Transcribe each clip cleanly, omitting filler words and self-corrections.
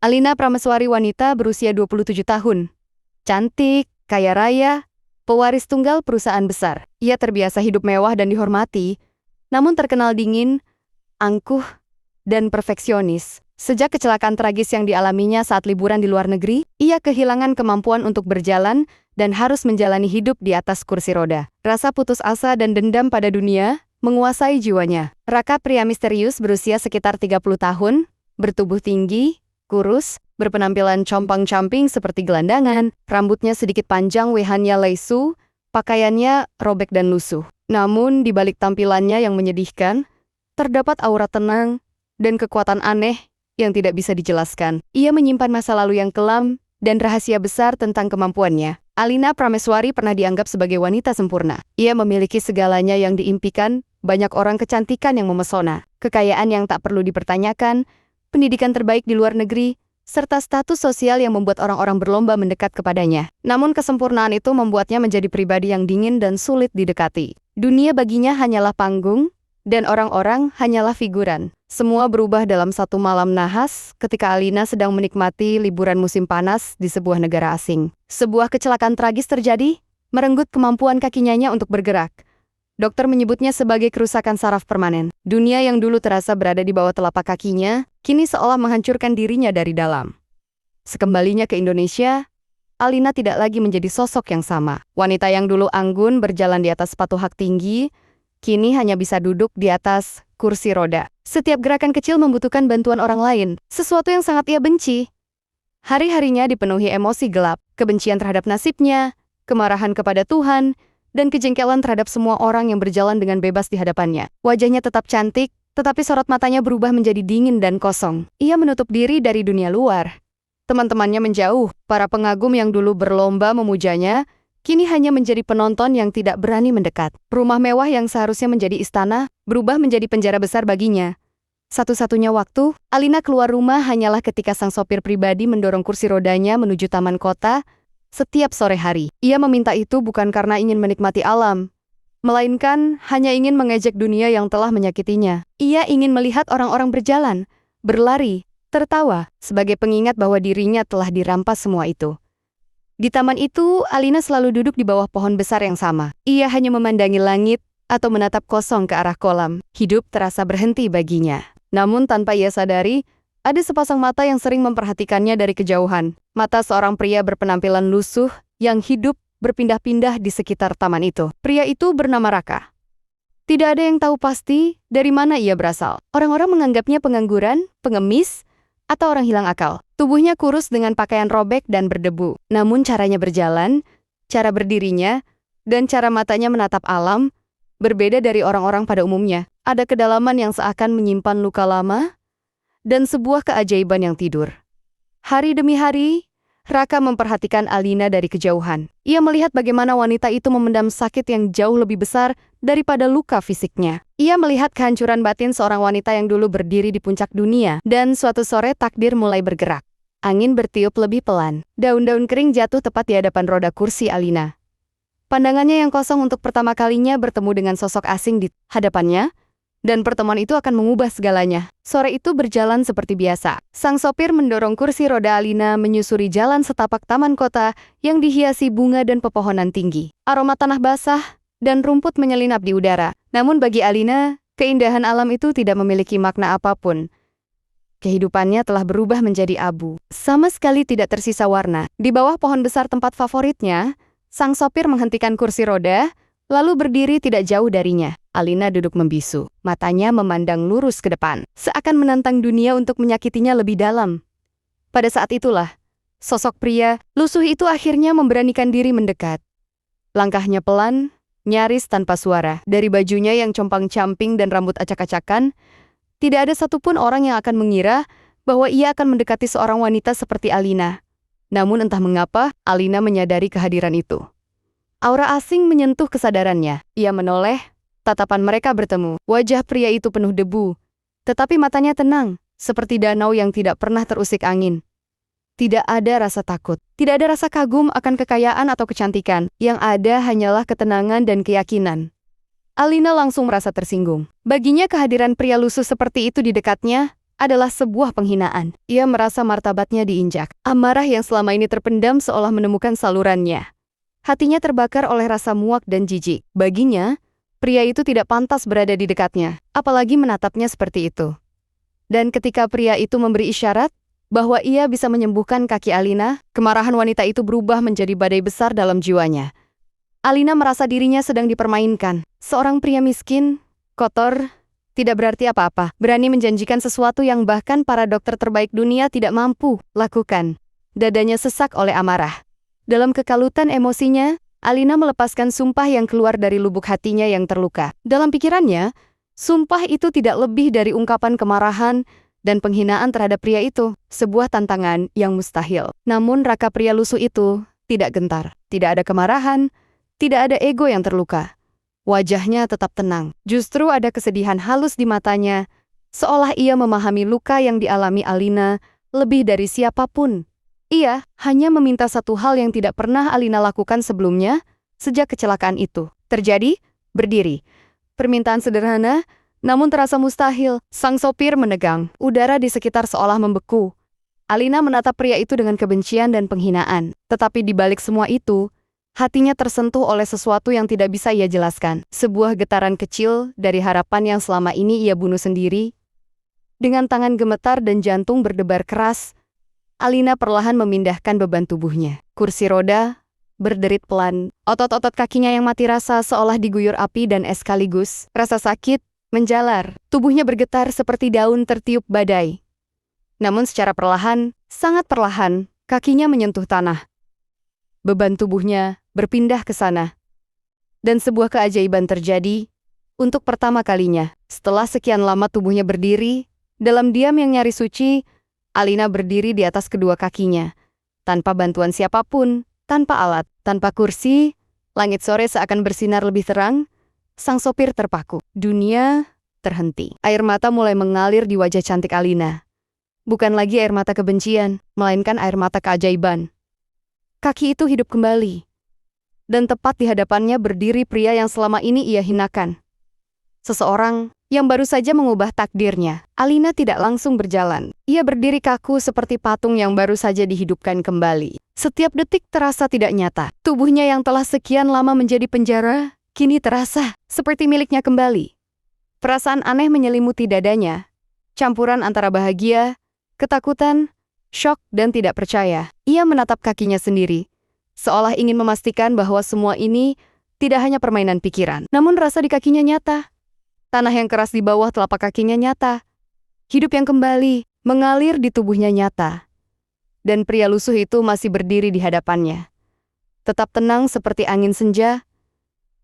Alina Prameswari, wanita berusia 27 tahun. Cantik, kaya raya, pewaris tunggal perusahaan besar. Ia terbiasa hidup mewah dan dihormati, namun terkenal dingin, angkuh, dan perfeksionis. Sejak kecelakaan tragis yang dialaminya saat liburan di luar negeri, ia kehilangan kemampuan untuk berjalan dan harus menjalani hidup di atas kursi roda. Rasa putus asa dan dendam pada dunia menguasai jiwanya. Raka, pria misterius berusia sekitar 30 tahun, bertubuh tinggi, kurus, berpenampilan compang-camping seperti gelandangan, rambutnya sedikit panjang wehannya lesu, pakaiannya robek dan lusuh. Namun di balik tampilannya yang menyedihkan, terdapat aura tenang dan kekuatan aneh yang tidak bisa dijelaskan. Ia menyimpan masa lalu yang kelam dan rahasia besar tentang kemampuannya. Alina Prameswari pernah dianggap sebagai wanita sempurna. Ia memiliki segalanya yang diimpikan, banyak orang, kecantikan yang memesona, kekayaan yang tak perlu dipertanyakan, pendidikan terbaik di luar negeri, serta status sosial yang membuat orang-orang berlomba mendekat kepadanya. Namun kesempurnaan itu membuatnya menjadi pribadi yang dingin dan sulit didekati. Dunia baginya hanyalah panggung, dan orang-orang hanyalah figuran. Semua berubah dalam satu malam nahas ketika Alina sedang menikmati liburan musim panas di sebuah negara asing. Sebuah kecelakaan tragis terjadi, merenggut kemampuan kakinya untuk bergerak. Dokter menyebutnya sebagai kerusakan saraf permanen. Dunia yang dulu terasa berada di bawah telapak kakinya, kini seolah menghancurkan dirinya dari dalam. Sekembalinya ke Indonesia, Alina tidak lagi menjadi sosok yang sama. Wanita yang dulu anggun berjalan di atas sepatu hak tinggi, kini hanya bisa duduk di atas kursi roda. Setiap gerakan kecil membutuhkan bantuan orang lain, sesuatu yang sangat ia benci. Hari-harinya dipenuhi emosi gelap, kebencian terhadap nasibnya, kemarahan kepada Tuhan, dan kejengkelan terhadap semua orang yang berjalan dengan bebas di hadapannya. Wajahnya tetap cantik, tetapi sorot matanya berubah menjadi dingin dan kosong. Ia menutup diri dari dunia luar. Teman-temannya menjauh, para pengagum yang dulu berlomba memujanya, kini hanya menjadi penonton yang tidak berani mendekat. Rumah mewah yang seharusnya menjadi istana, berubah menjadi penjara besar baginya. Satu-satunya waktu, Alina keluar rumah hanyalah ketika sang sopir pribadi mendorong kursi rodanya menuju taman kota setiap sore hari. Ia meminta itu bukan karena ingin menikmati alam, melainkan hanya ingin mengejek dunia yang telah menyakitinya. Ia ingin melihat orang-orang berjalan, berlari, tertawa, sebagai pengingat bahwa dirinya telah dirampas semua itu. Di taman itu, Alina selalu duduk di bawah pohon besar yang sama. Ia hanya memandangi langit atau menatap kosong ke arah kolam. Hidup terasa berhenti baginya. Namun tanpa ia sadari, ada sepasang mata yang sering memperhatikannya dari kejauhan. Mata seorang pria berpenampilan lusuh yang hidup berpindah-pindah di sekitar taman itu. Pria itu bernama Raka. Tidak ada yang tahu pasti dari mana ia berasal. Orang-orang menganggapnya pengangguran, pengemis, atau orang hilang akal. Tubuhnya kurus dengan pakaian robek dan berdebu. Namun caranya berjalan, cara berdirinya, dan cara matanya menatap alam berbeda dari orang-orang pada umumnya. Ada kedalaman yang seakan menyimpan luka lama, dan sebuah keajaiban yang tidur. Hari demi hari, Raka memperhatikan Alina dari kejauhan. Ia melihat bagaimana wanita itu memendam sakit yang jauh lebih besar daripada luka fisiknya. Ia melihat kehancuran batin seorang wanita yang dulu berdiri di puncak dunia. Dan suatu sore takdir mulai bergerak. Angin bertiup lebih pelan. Daun-daun kering jatuh tepat di hadapan roda kursi Alina. Pandangannya yang kosong untuk pertama kalinya bertemu dengan sosok asing di hadapannya, dan pertemuan itu akan mengubah segalanya. Sore itu berjalan seperti biasa. Sang sopir mendorong kursi roda Alina menyusuri jalan setapak taman kota yang dihiasi bunga dan pepohonan tinggi. Aroma tanah basah dan rumput menyelinap di udara. Namun bagi Alina, keindahan alam itu tidak memiliki makna apapun. Kehidupannya telah berubah menjadi abu. Sama sekali tidak tersisa warna. Di bawah pohon besar tempat favoritnya, sang sopir menghentikan kursi roda, lalu berdiri tidak jauh darinya. Alina duduk membisu, matanya memandang lurus ke depan, seakan menantang dunia untuk menyakitinya lebih dalam. Pada saat itulah, sosok pria lusuh itu akhirnya memberanikan diri mendekat. Langkahnya pelan, nyaris tanpa suara. Dari bajunya yang compang-camping dan rambut acak-acakan, tidak ada satupun orang yang akan mengira bahwa ia akan mendekati seorang wanita seperti Alina. Namun entah mengapa, Alina menyadari kehadiran itu. Aura asing menyentuh kesadarannya. Ia menoleh, tatapan mereka bertemu. Wajah pria itu penuh debu, tetapi matanya tenang, seperti danau yang tidak pernah terusik angin. Tidak ada rasa takut, tidak ada rasa kagum akan kekayaan atau kecantikan. Yang ada hanyalah ketenangan dan keyakinan. Alina langsung merasa tersinggung. Baginya kehadiran pria lusuh seperti itu di dekatnya adalah sebuah penghinaan. Ia merasa martabatnya diinjak. Amarah yang selama ini terpendam seolah menemukan salurannya. Hatinya terbakar oleh rasa muak dan jijik. Baginya, pria itu tidak pantas berada di dekatnya, apalagi menatapnya seperti itu. Dan ketika pria itu memberi isyarat bahwa ia bisa menyembuhkan kaki Alina, kemarahan wanita itu berubah menjadi badai besar dalam jiwanya. Alina merasa dirinya sedang dipermainkan. Seorang pria miskin, kotor, tidak berarti apa-apa, berani menjanjikan sesuatu yang bahkan para dokter terbaik dunia tidak mampu lakukan. Dadanya sesak oleh amarah. Dalam kekalutan emosinya, Alina melepaskan sumpah yang keluar dari lubuk hatinya yang terluka. Dalam pikirannya, sumpah itu tidak lebih dari ungkapan kemarahan dan penghinaan terhadap pria itu, sebuah tantangan yang mustahil. Namun raka pria lusuh itu tidak gentar, tidak ada kemarahan, tidak ada ego yang terluka. Wajahnya tetap tenang. Justru ada kesedihan halus di matanya, seolah ia memahami luka yang dialami Alina lebih dari siapapun. Ia hanya meminta satu hal yang tidak pernah Alina lakukan sebelumnya sejak kecelakaan itu. Terjadi, berdiri. Permintaan sederhana, namun terasa mustahil. Sang sopir menegang. Udara di sekitar seolah membeku. Alina menatap pria itu dengan kebencian dan penghinaan. Tetapi di balik semua itu, hatinya tersentuh oleh sesuatu yang tidak bisa ia jelaskan. Sebuah getaran kecil dari harapan yang selama ini ia bunuh sendiri. Dengan tangan gemetar dan jantung berdebar keras, Alina perlahan memindahkan beban tubuhnya. Kursi roda berderit pelan. Otot-otot kakinya yang mati rasa seolah diguyur api dan es sekaligus. Rasa sakit menjalar. Tubuhnya bergetar seperti daun tertiup badai. Namun secara perlahan, sangat perlahan, kakinya menyentuh tanah. Beban tubuhnya berpindah ke sana. Dan sebuah keajaiban terjadi. Untuk pertama kalinya, setelah sekian lama tubuhnya berdiri, dalam diam yang nyaris suci, Alina berdiri di atas kedua kakinya. Tanpa bantuan siapapun, tanpa alat, tanpa kursi, langit sore seakan bersinar lebih terang. Sang sopir terpaku. Dunia terhenti. Air mata mulai mengalir di wajah cantik Alina. Bukan lagi air mata kebencian, melainkan air mata keajaiban. Kaki itu hidup kembali. Dan tepat di hadapannya berdiri pria yang selama ini ia hinakan. Seseorang yang baru saja mengubah takdirnya. Alina tidak langsung berjalan. Ia berdiri kaku seperti patung yang baru saja dihidupkan kembali. Setiap detik terasa tidak nyata. Tubuhnya yang telah sekian lama menjadi penjara, kini terasa seperti miliknya kembali. Perasaan aneh menyelimuti dadanya. Campuran antara bahagia, ketakutan, syok, dan tidak percaya. Ia menatap kakinya sendiri, seolah ingin memastikan bahwa semua ini tidak hanya permainan pikiran. Namun rasa di kakinya nyata. Tanah yang keras di bawah telapak kakinya nyata. Hidup yang kembali mengalir di tubuhnya nyata. Dan pria lusuh itu masih berdiri di hadapannya. Tetap tenang seperti angin senja.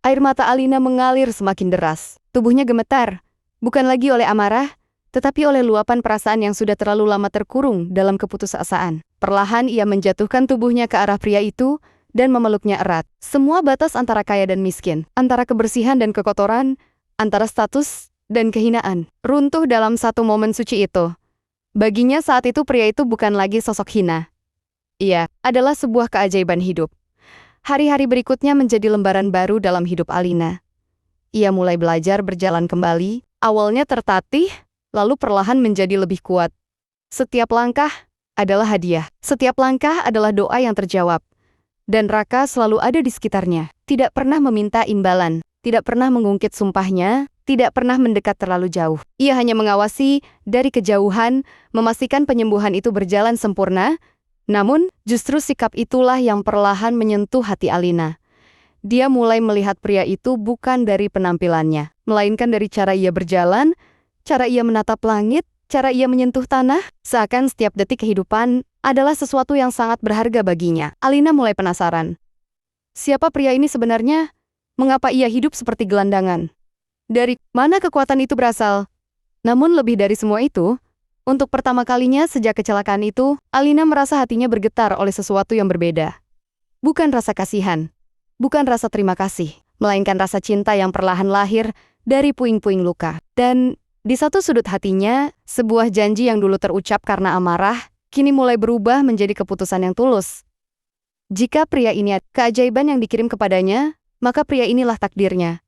Air mata Alina mengalir semakin deras. Tubuhnya gemetar, bukan lagi oleh amarah, tetapi oleh luapan perasaan yang sudah terlalu lama terkurung dalam keputusasaan. Perlahan ia menjatuhkan tubuhnya ke arah pria itu dan memeluknya erat. Semua batas antara kaya dan miskin, antara kebersihan dan kekotoran, antara status dan kehinaan, runtuh dalam satu momen suci itu. Baginya saat itu pria itu bukan lagi sosok hina. Ia adalah sebuah keajaiban hidup. Hari-hari berikutnya menjadi lembaran baru dalam hidup Alina. Ia mulai belajar berjalan kembali, awalnya tertatih, lalu perlahan menjadi lebih kuat. Setiap langkah adalah hadiah. Setiap langkah adalah doa yang terjawab. Dan Raka selalu ada di sekitarnya, tidak pernah meminta imbalan. Tidak pernah mengungkit sumpahnya, tidak pernah mendekat terlalu jauh. Ia hanya mengawasi dari kejauhan, memastikan penyembuhan itu berjalan sempurna. Namun, justru sikap itulah yang perlahan menyentuh hati Alina. Dia mulai melihat pria itu bukan dari penampilannya, melainkan dari cara ia berjalan, cara ia menatap langit, cara ia menyentuh tanah, seakan setiap detik kehidupan adalah sesuatu yang sangat berharga baginya. Alina mulai penasaran. Siapa pria ini sebenarnya? Mengapa ia hidup seperti gelandangan? Dari mana kekuatan itu berasal? Namun lebih dari semua itu, untuk pertama kalinya sejak kecelakaan itu, Alina merasa hatinya bergetar oleh sesuatu yang berbeda. Bukan rasa kasihan, bukan rasa terima kasih, melainkan rasa cinta yang perlahan lahir dari puing-puing luka. Dan di satu sudut hatinya, sebuah janji yang dulu terucap karena amarah, kini mulai berubah menjadi keputusan yang tulus. Jika pria ini ada keajaiban yang dikirim kepadanya, maka pria inilah takdirnya.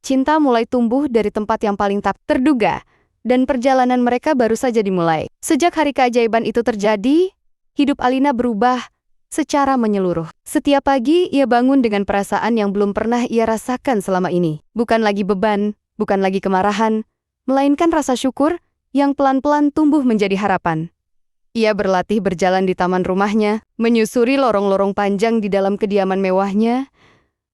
Cinta mulai tumbuh dari tempat yang paling tak terduga, dan perjalanan mereka baru saja dimulai. Sejak hari keajaiban itu terjadi, hidup Alina berubah secara menyeluruh. Setiap pagi, ia bangun dengan perasaan yang belum pernah ia rasakan selama ini. Bukan lagi beban, bukan lagi kemarahan, melainkan rasa syukur yang pelan-pelan tumbuh menjadi harapan. Ia berlatih berjalan di taman rumahnya, menyusuri lorong-lorong panjang di dalam kediaman mewahnya,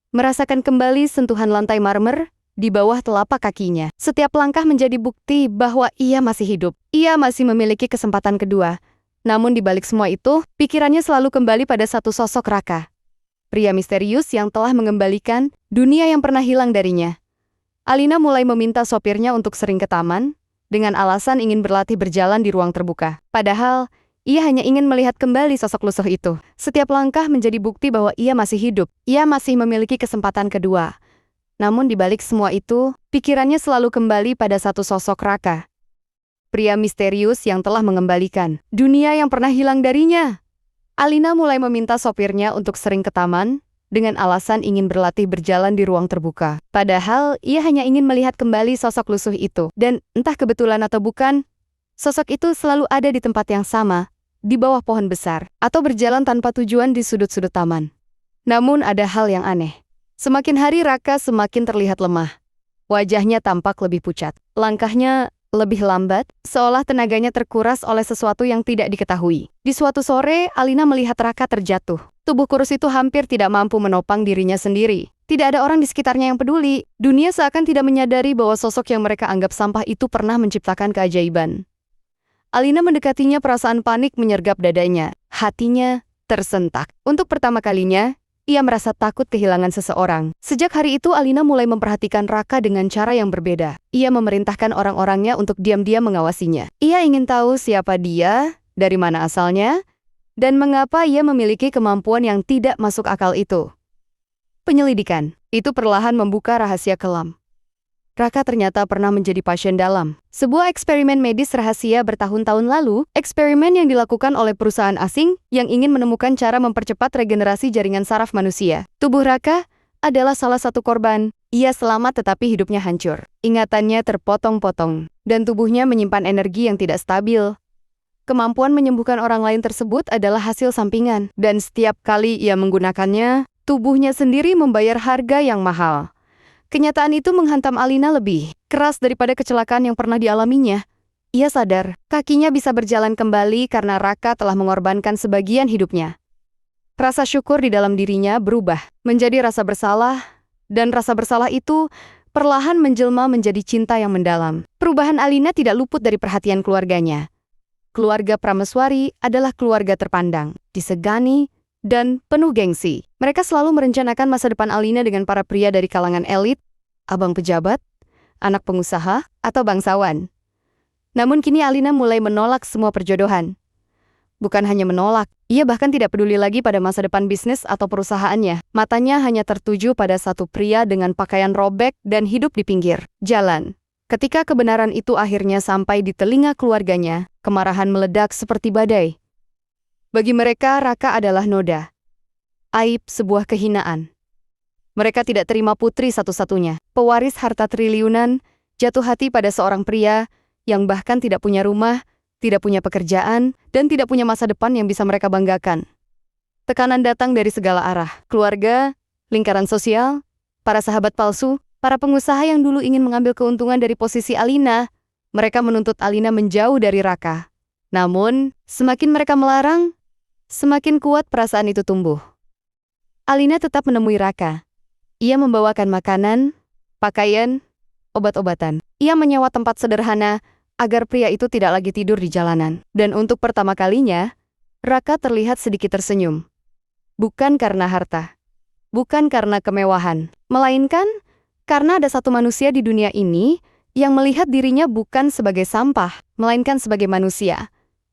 merasakan kembali sentuhan lantai marmer di bawah telapak kakinya. Setiap langkah menjadi bukti bahwa ia masih hidup. Ia masih memiliki kesempatan kedua. Namun di balik semua itu, pikirannya selalu kembali pada satu sosok Raka. Pria misterius yang telah mengembalikan dunia yang pernah hilang darinya. Alina mulai meminta sopirnya untuk sering ke taman, dengan alasan ingin berlatih berjalan di ruang terbuka. Padahal, ia hanya ingin melihat kembali sosok lusuh itu. Setiap langkah menjadi bukti bahwa ia masih hidup. Ia masih memiliki kesempatan kedua. Namun di balik semua itu, pikirannya selalu kembali pada satu sosok Raka. Pria misterius yang telah mengembalikan dunia yang pernah hilang darinya. Alina mulai meminta sopirnya untuk sering ke taman, dengan alasan ingin berlatih berjalan di ruang terbuka. Padahal, ia hanya ingin melihat kembali sosok lusuh itu. Dan entah kebetulan atau bukan, sosok itu selalu ada di tempat yang sama, di bawah pohon besar, atau berjalan tanpa tujuan di sudut-sudut taman. Namun ada hal yang aneh. Semakin hari Raka semakin terlihat lemah. Wajahnya tampak lebih pucat. Langkahnya lebih lambat, seolah tenaganya terkuras oleh sesuatu yang tidak diketahui. Di suatu sore, Alina melihat Raka terjatuh. Tubuh kurus itu hampir tidak mampu menopang dirinya sendiri. Tidak ada orang di sekitarnya yang peduli. Dunia seakan tidak menyadari bahwa sosok yang mereka anggap sampah itu pernah menciptakan keajaiban. Alina mendekatinya, perasaan panik menyergap dadanya. Hatinya tersentak. Untuk pertama kalinya, ia merasa takut kehilangan seseorang. Sejak hari itu, Alina mulai memperhatikan Raka dengan cara yang berbeda. Ia memerintahkan orang-orangnya untuk diam-diam mengawasinya. Ia ingin tahu siapa dia, dari mana asalnya, dan mengapa ia memiliki kemampuan yang tidak masuk akal itu. Penyelidikan itu perlahan membuka rahasia kelam. Raka ternyata pernah menjadi pasien dalam sebuah eksperimen medis rahasia bertahun-tahun lalu, eksperimen yang dilakukan oleh perusahaan asing yang ingin menemukan cara mempercepat regenerasi jaringan saraf manusia. Tubuh Raka adalah salah satu korban. Ia selamat tetapi hidupnya hancur. Ingatannya terpotong-potong, dan tubuhnya menyimpan energi yang tidak stabil. Kemampuan menyembuhkan orang lain tersebut adalah hasil sampingan, dan setiap kali ia menggunakannya, tubuhnya sendiri membayar harga yang mahal. Kenyataan itu menghantam Alina lebih keras daripada kecelakaan yang pernah dialaminya. Ia sadar, kakinya bisa berjalan kembali karena Raka telah mengorbankan sebagian hidupnya. Rasa syukur di dalam dirinya berubah menjadi rasa bersalah, dan rasa bersalah itu perlahan menjelma menjadi cinta yang mendalam. Perubahan Alina tidak luput dari perhatian keluarganya. Keluarga Prameswari adalah keluarga terpandang, disegani, dan penuh gengsi. Mereka selalu merencanakan masa depan Alina dengan para pria dari kalangan elit, abang pejabat, anak pengusaha, atau bangsawan. Namun kini Alina mulai menolak semua perjodohan. Bukan hanya menolak, ia bahkan tidak peduli lagi pada masa depan bisnis atau perusahaannya. Matanya hanya tertuju pada satu pria dengan pakaian robek dan hidup di pinggir jalan. Ketika kebenaran itu akhirnya sampai di telinga keluarganya, kemarahan meledak seperti badai. Bagi mereka, Raka adalah noda. Aib, sebuah kehinaan. Mereka tidak terima putri satu-satunya, pewaris harta triliunan, jatuh hati pada seorang pria yang bahkan tidak punya rumah, tidak punya pekerjaan, dan tidak punya masa depan yang bisa mereka banggakan. Tekanan datang dari segala arah. Keluarga, lingkaran sosial, para sahabat palsu, para pengusaha yang dulu ingin mengambil keuntungan dari posisi Alina. Mereka menuntut Alina menjauh dari Raka. Namun, semakin mereka melarang, semakin kuat perasaan itu tumbuh. Alina tetap menemui Raka. Ia membawakan makanan, pakaian, obat-obatan. Ia menyewa tempat sederhana agar pria itu tidak lagi tidur di jalanan. Dan untuk pertama kalinya, Raka terlihat sedikit tersenyum. Bukan karena harta, bukan karena kemewahan, melainkan karena ada satu manusia di dunia ini yang melihat dirinya bukan sebagai sampah, melainkan sebagai manusia.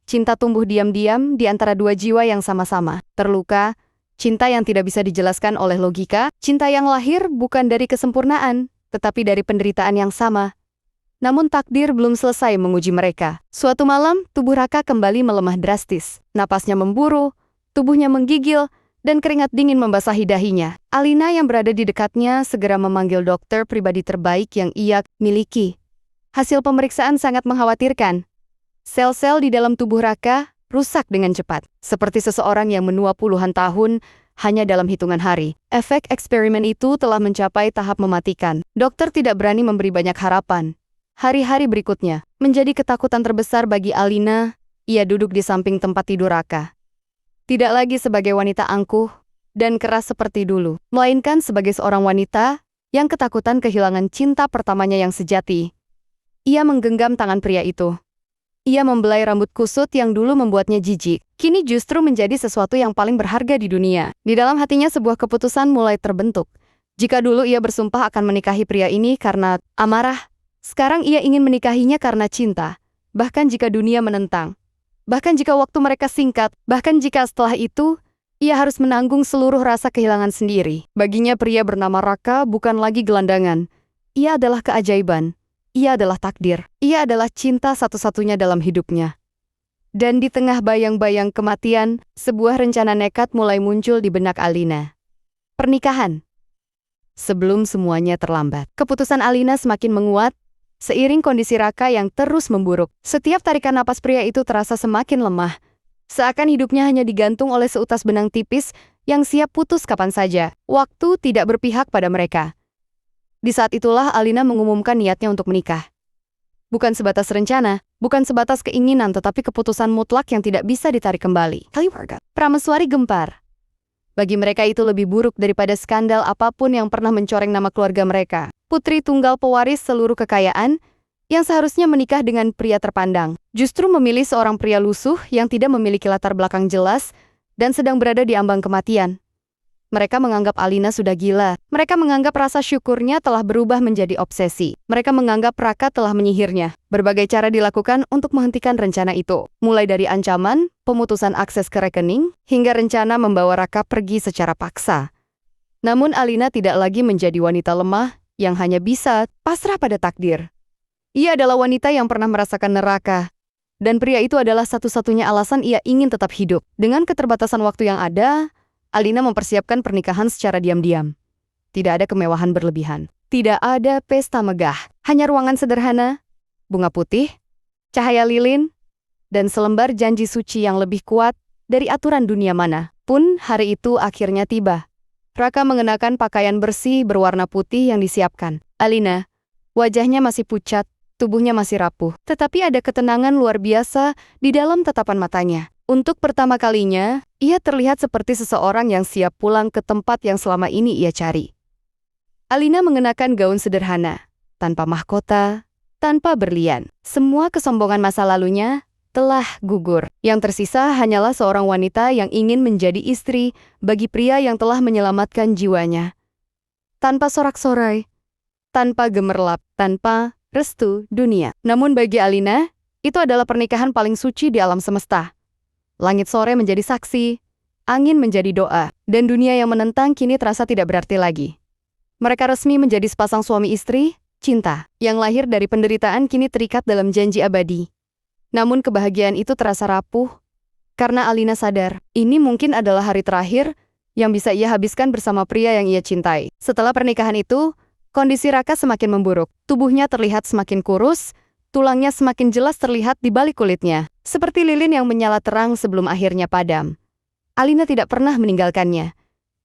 Cinta tumbuh diam-diam di antara dua jiwa yang sama-sama terluka, cinta yang tidak bisa dijelaskan oleh logika, cinta yang lahir bukan dari kesempurnaan, tetapi dari penderitaan yang sama. Namun takdir belum selesai menguji mereka. Suatu malam, tubuh Raka kembali melemah drastis. Napasnya memburu, tubuhnya menggigil, dan keringat dingin membasahi dahinya. Alina yang berada di dekatnya segera memanggil dokter pribadi terbaik yang ia miliki. Hasil pemeriksaan sangat mengkhawatirkan. Sel-sel di dalam tubuh Raka rusak dengan cepat, seperti seseorang yang menua puluhan tahun hanya dalam hitungan hari. Efek eksperimen itu telah mencapai tahap mematikan. Dokter tidak berani memberi banyak harapan. Hari-hari berikutnya menjadi ketakutan terbesar bagi Alina. Ia duduk di samping tempat tidur Raka. Tidak lagi sebagai wanita angkuh dan keras seperti dulu, melainkan sebagai seorang wanita yang ketakutan kehilangan cinta pertamanya yang sejati. Ia menggenggam tangan pria itu. Ia membelai rambut kusut yang dulu membuatnya jijik. Kini justru menjadi sesuatu yang paling berharga di dunia. Di dalam hatinya sebuah keputusan mulai terbentuk. Jika dulu ia bersumpah akan menikahi pria ini karena amarah, sekarang ia ingin menikahinya karena cinta. Bahkan jika dunia menentang. Bahkan jika waktu mereka singkat. Bahkan jika setelah itu, ia harus menanggung seluruh rasa kehilangan sendiri. Baginya pria bernama Raka bukan lagi gelandangan. Ia adalah keajaiban. Ia adalah takdir. Ia adalah cinta satu-satunya dalam hidupnya. Dan di tengah bayang-bayang kematian, sebuah rencana nekat mulai muncul di benak Alina. Pernikahan. Sebelum semuanya terlambat. Keputusan Alina semakin menguat, seiring kondisi Raka yang terus memburuk. Setiap tarikan napas pria itu terasa semakin lemah. Seakan hidupnya hanya digantung oleh seutas benang tipis yang siap putus kapan saja. Waktu tidak berpihak pada mereka. Di saat itulah Alina mengumumkan niatnya untuk menikah. Bukan sebatas rencana, bukan sebatas keinginan, tetapi keputusan mutlak yang tidak bisa ditarik kembali. Prameswari gempar. Bagi mereka itu lebih buruk daripada skandal apapun yang pernah mencoreng nama keluarga mereka. Putri tunggal pewaris seluruh kekayaan, yang seharusnya menikah dengan pria terpandang, justru memilih seorang pria lusuh yang tidak memiliki latar belakang jelas dan sedang berada di ambang kematian. Mereka menganggap Alina sudah gila. Mereka menganggap rasa syukurnya telah berubah menjadi obsesi. Mereka menganggap Raka telah menyihirnya. Berbagai cara dilakukan untuk menghentikan rencana itu. Mulai dari ancaman, pemutusan akses ke rekening, hingga rencana membawa Raka pergi secara paksa. Namun Alina tidak lagi menjadi wanita lemah yang hanya bisa pasrah pada takdir. Ia adalah wanita yang pernah merasakan neraka. Dan pria itu adalah satu-satunya alasan ia ingin tetap hidup. Dengan keterbatasan waktu yang ada, Alina mempersiapkan pernikahan secara diam-diam. Tidak ada kemewahan berlebihan. Tidak ada pesta megah. Hanya ruangan sederhana, bunga putih, cahaya lilin, dan selembar janji suci yang lebih kuat dari aturan dunia mana. Pun hari itu akhirnya tiba. Raka mengenakan pakaian bersih berwarna putih yang disiapkan. Alina, wajahnya masih pucat, tubuhnya masih rapuh. Tetapi ada ketenangan luar biasa di dalam tatapan matanya. Untuk pertama kalinya, ia terlihat seperti seseorang yang siap pulang ke tempat yang selama ini ia cari. Alina mengenakan gaun sederhana, tanpa mahkota, tanpa berlian. Semua kesombongan masa lalunya telah gugur. Yang tersisa hanyalah seorang wanita yang ingin menjadi istri bagi pria yang telah menyelamatkan jiwanya. Tanpa sorak-sorai, tanpa gemerlap, tanpa restu dunia. Namun bagi Alina, itu adalah pernikahan paling suci di alam semesta. Langit sore menjadi saksi, angin menjadi doa, dan dunia yang menentang kini terasa tidak berarti lagi. Mereka resmi menjadi sepasang suami istri, cinta, yang lahir dari penderitaan kini terikat dalam janji abadi. Namun kebahagiaan itu terasa rapuh, karena Alina sadar, ini mungkin adalah hari terakhir yang bisa ia habiskan bersama pria yang ia cintai. Setelah pernikahan itu, kondisi Raka semakin memburuk. Tubuhnya terlihat semakin kurus, tulangnya semakin jelas terlihat di balik kulitnya. Seperti lilin yang menyala terang sebelum akhirnya padam. Alina tidak pernah meninggalkannya.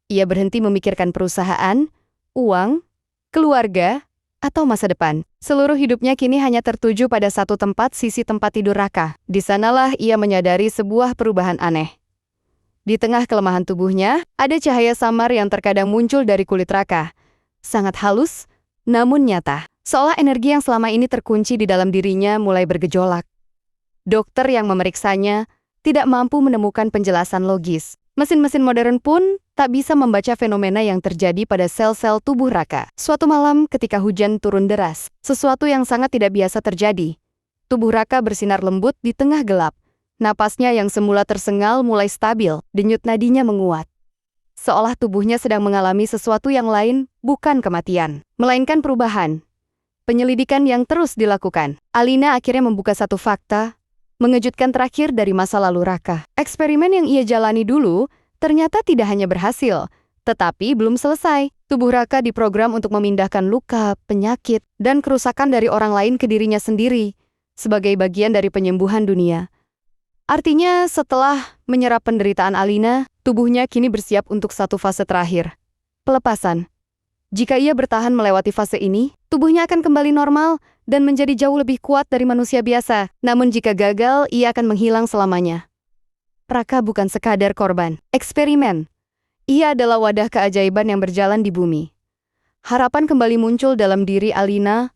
Ia berhenti memikirkan perusahaan, uang, keluarga, atau masa depan. Seluruh hidupnya kini hanya tertuju pada satu tempat, sisi tempat tidur Raka. Di sanalah ia menyadari sebuah perubahan aneh. Di tengah kelemahan tubuhnya, ada cahaya samar yang terkadang muncul dari kulit Raka. Sangat halus, namun nyata. Seolah energi yang selama ini terkunci di dalam dirinya mulai bergejolak. Dokter yang memeriksanya tidak mampu menemukan penjelasan logis. Mesin-mesin modern pun tak bisa membaca fenomena yang terjadi pada sel-sel tubuh Raka. Suatu malam ketika hujan turun deras, sesuatu yang sangat tidak biasa terjadi. Tubuh Raka bersinar lembut di tengah gelap. Napasnya yang semula tersengal mulai stabil, denyut nadinya menguat. Seolah tubuhnya sedang mengalami sesuatu yang lain, bukan kematian, melainkan perubahan. Penyelidikan yang terus dilakukan. Alina akhirnya membuka satu fakta mengejutkan terakhir dari masa lalu Raka. Eksperimen yang ia jalani dulu ternyata tidak hanya berhasil, Tetapi belum selesai. Tubuh Raka diprogram untuk memindahkan luka, penyakit, dan kerusakan dari orang lain ke dirinya sendiri sebagai bagian dari penyembuhan dunia. Artinya, setelah menyerap penderitaan Alina, tubuhnya kini bersiap untuk satu fase terakhir, pelepasan. Jika ia bertahan melewati fase ini, tubuhnya akan kembali normal dan menjadi jauh lebih kuat dari manusia biasa. Namun jika gagal, ia akan menghilang selamanya. Raka bukan sekadar korban, eksperimen. Ia adalah wadah keajaiban yang berjalan di bumi. Harapan kembali muncul dalam diri Alina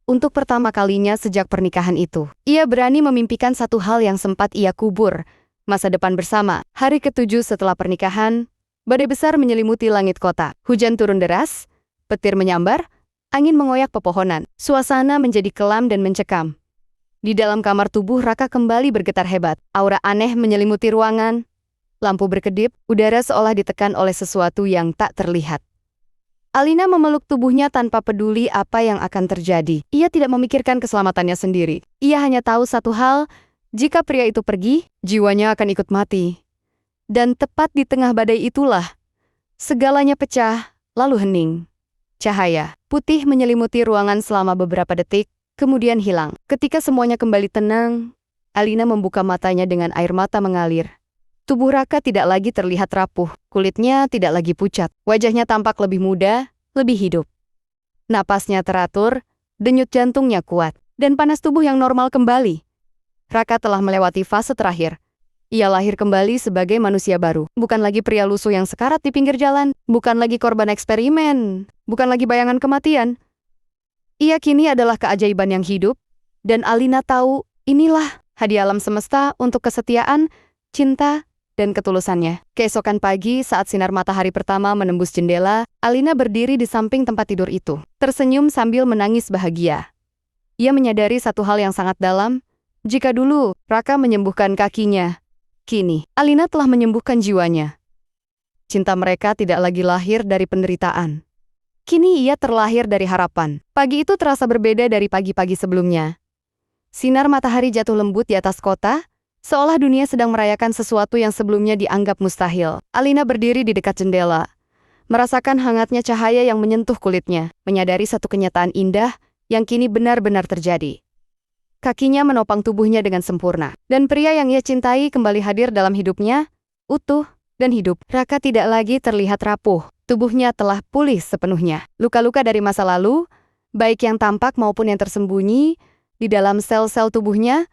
untuk pertama kalinya sejak pernikahan itu. Ia berani memimpikan satu hal yang sempat ia kubur, masa depan bersama. Hari ke-7 setelah pernikahan, badai besar menyelimuti langit kota. Hujan turun deras, petir menyambar, angin mengoyak pepohonan. Suasana menjadi kelam dan mencekam. Di dalam kamar tubuh Raka kembali bergetar hebat. Aura aneh menyelimuti ruangan. Lampu berkedip, udara seolah ditekan oleh sesuatu yang tak terlihat. Alina memeluk tubuhnya tanpa peduli apa yang akan terjadi. Ia tidak memikirkan keselamatannya sendiri. Ia hanya tahu satu hal, jika pria itu pergi, jiwanya akan ikut mati. Dan tepat di tengah badai itulah, segalanya pecah, lalu hening. Cahaya putih menyelimuti ruangan selama beberapa detik, kemudian hilang. Ketika semuanya kembali tenang, Alina membuka matanya dengan air mata mengalir. Tubuh Raka tidak lagi terlihat rapuh, kulitnya tidak lagi pucat, wajahnya tampak lebih muda, lebih hidup. Napasnya teratur, denyut jantungnya kuat, dan panas tubuh yang normal kembali. Raka telah melewati fase terakhir. Ia lahir kembali sebagai manusia baru, bukan lagi pria lusuh yang sekarat di pinggir jalan, bukan lagi korban eksperimen, bukan lagi bayangan kematian. Ia kini adalah keajaiban yang hidup, dan Alina tahu inilah hadiah alam semesta untuk kesetiaan, cinta, dan ketulusannya. Keesokan pagi, saat sinar matahari pertama menembus jendela, Alina berdiri di samping tempat tidur itu, tersenyum sambil menangis bahagia. Ia menyadari satu hal yang sangat dalam, jika dulu Raka menyembuhkan kakinya, kini Alina telah menyembuhkan jiwanya. Cinta mereka tidak lagi lahir dari penderitaan. Kini ia terlahir dari harapan. Pagi itu terasa berbeda dari pagi-pagi sebelumnya. Sinar matahari jatuh lembut di atas kota, seolah dunia sedang merayakan sesuatu yang sebelumnya dianggap mustahil. Alina berdiri di dekat jendela, merasakan hangatnya cahaya yang menyentuh kulitnya, menyadari satu kenyataan indah yang kini benar-benar terjadi. Kakinya menopang tubuhnya dengan sempurna, dan pria yang ia cintai kembali hadir dalam hidupnya, utuh dan hidup. Raka tidak lagi terlihat rapuh, tubuhnya telah pulih sepenuhnya. Luka-luka dari masa lalu, baik yang tampak maupun yang tersembunyi, di dalam sel-sel tubuhnya,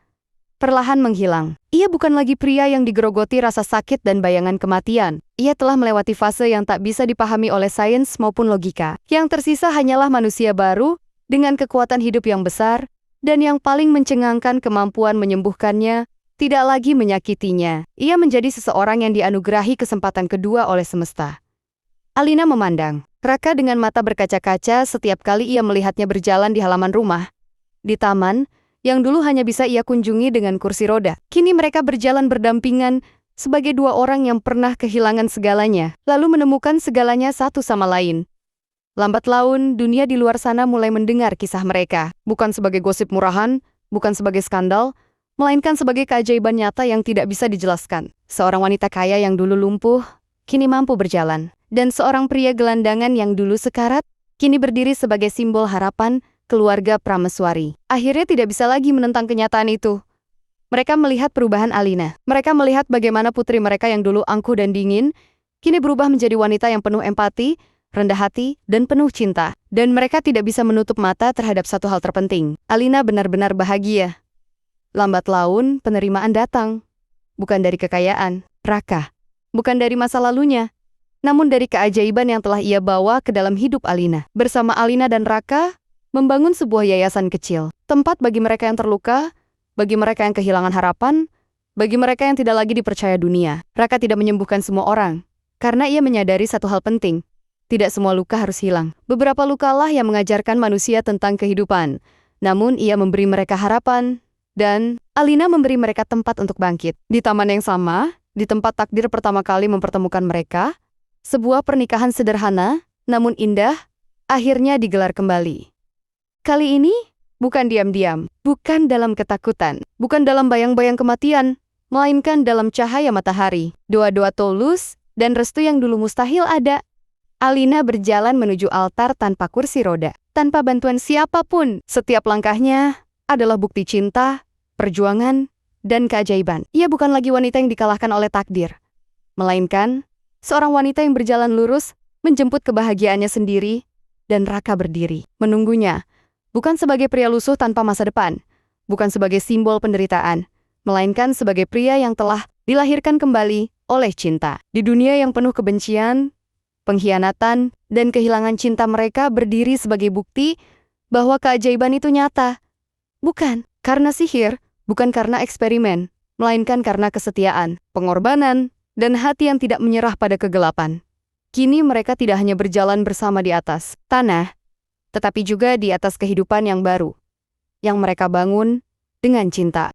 perlahan menghilang. Ia bukan lagi pria yang digerogoti rasa sakit dan bayangan kematian. Ia telah melewati fase yang tak bisa dipahami oleh sains maupun logika. Yang tersisa hanyalah manusia baru, dengan kekuatan hidup yang besar, dan yang paling mencengangkan kemampuan menyembuhkannya, tidak lagi menyakitinya. Ia menjadi seseorang yang dianugerahi kesempatan kedua oleh semesta. Alina memandang Raka dengan mata berkaca-kaca setiap kali ia melihatnya berjalan di halaman rumah. Di taman, yang dulu hanya bisa ia kunjungi dengan kursi roda. Kini mereka berjalan berdampingan sebagai dua orang yang pernah kehilangan segalanya, lalu menemukan segalanya satu sama lain. Lambat laun, dunia di luar sana mulai mendengar kisah mereka, bukan sebagai gosip murahan, bukan sebagai skandal, melainkan sebagai keajaiban nyata yang tidak bisa dijelaskan. Seorang wanita kaya yang dulu lumpuh, kini mampu berjalan. Dan seorang pria gelandangan yang dulu sekarat, kini berdiri sebagai simbol harapan, keluarga prameswari. Akhirnya tidak bisa lagi menentang kenyataan itu. Mereka melihat perubahan Alina. Mereka melihat bagaimana putri mereka yang dulu angkuh dan dingin, kini berubah menjadi wanita yang penuh empati, rendah hati, dan penuh cinta. Dan mereka tidak bisa menutup mata terhadap satu hal terpenting. Alina benar-benar bahagia. Lambat laun, penerimaan datang. Bukan dari kekayaan, Raka. Bukan dari masa lalunya, namun dari keajaiban yang telah ia bawa ke dalam hidup Alina. Bersama Alina dan Raka, membangun sebuah yayasan kecil, tempat bagi mereka yang terluka, bagi mereka yang kehilangan harapan, bagi mereka yang tidak lagi dipercaya dunia. Raka tidak menyembuhkan semua orang, karena ia menyadari satu hal penting. Tidak semua luka harus hilang. Beberapa lukalah yang mengajarkan manusia tentang kehidupan. Namun ia memberi mereka harapan, dan Alina memberi mereka tempat untuk bangkit. Di taman yang sama, di tempat takdir pertama kali mempertemukan mereka, sebuah pernikahan sederhana, namun indah, akhirnya digelar kembali. Kali ini, bukan diam-diam, bukan dalam ketakutan, bukan dalam bayang-bayang kematian, melainkan dalam cahaya matahari. Doa-doa tulus dan restu yang dulu mustahil ada, Alina berjalan menuju altar tanpa kursi roda, tanpa bantuan siapapun. Setiap langkahnya adalah bukti cinta, perjuangan, dan keajaiban. Ia bukan lagi wanita yang dikalahkan oleh takdir, melainkan seorang wanita yang berjalan lurus, menjemput kebahagiaannya sendiri, dan Raka berdiri, menunggunya, bukan sebagai pria lusuh tanpa masa depan, bukan sebagai simbol penderitaan, melainkan sebagai pria yang telah dilahirkan kembali oleh cinta. Di dunia yang penuh kebencian, pengkhianatan, dan kehilangan cinta, mereka berdiri sebagai bukti bahwa keajaiban itu nyata. Bukan karena sihir, bukan karena eksperimen, melainkan karena kesetiaan, pengorbanan, dan hati yang tidak menyerah pada kegelapan. Kini mereka tidak hanya berjalan bersama di atas tanah, tetapi juga di atas kehidupan yang baru, yang mereka bangun dengan cinta.